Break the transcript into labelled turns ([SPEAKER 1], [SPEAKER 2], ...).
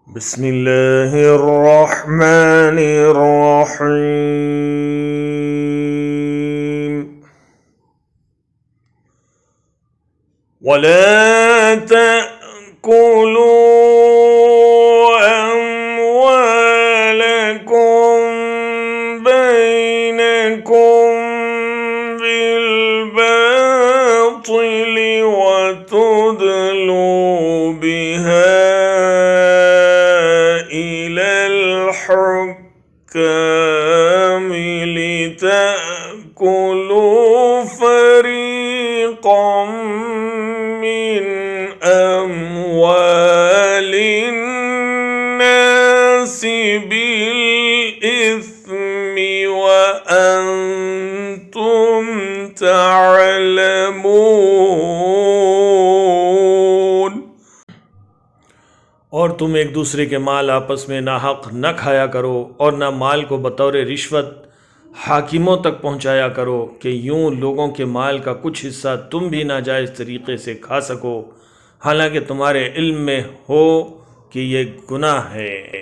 [SPEAKER 1] बिस्मिल्लाहिर्रहमानिर्रहीम। वला तअकुलू अम्वालकुम बैनकुम बिलबातिल वतुदलू बिहा الحكام لتأكلوا فريقا من أموال الناس بالإثم وأنتم تعلمون। और तुम एक दूसरे के माल आपस में नाहक न खाया करो और न माल को बतौर रिश्वत हाकिमों तक पहुंचाया करो कि यूं लोगों के माल का कुछ हिस्सा तुम भी नाजायज़ तरीक़े से खा सको, हालांकि तुम्हारे इल्म में हो कि ये गुनाह है।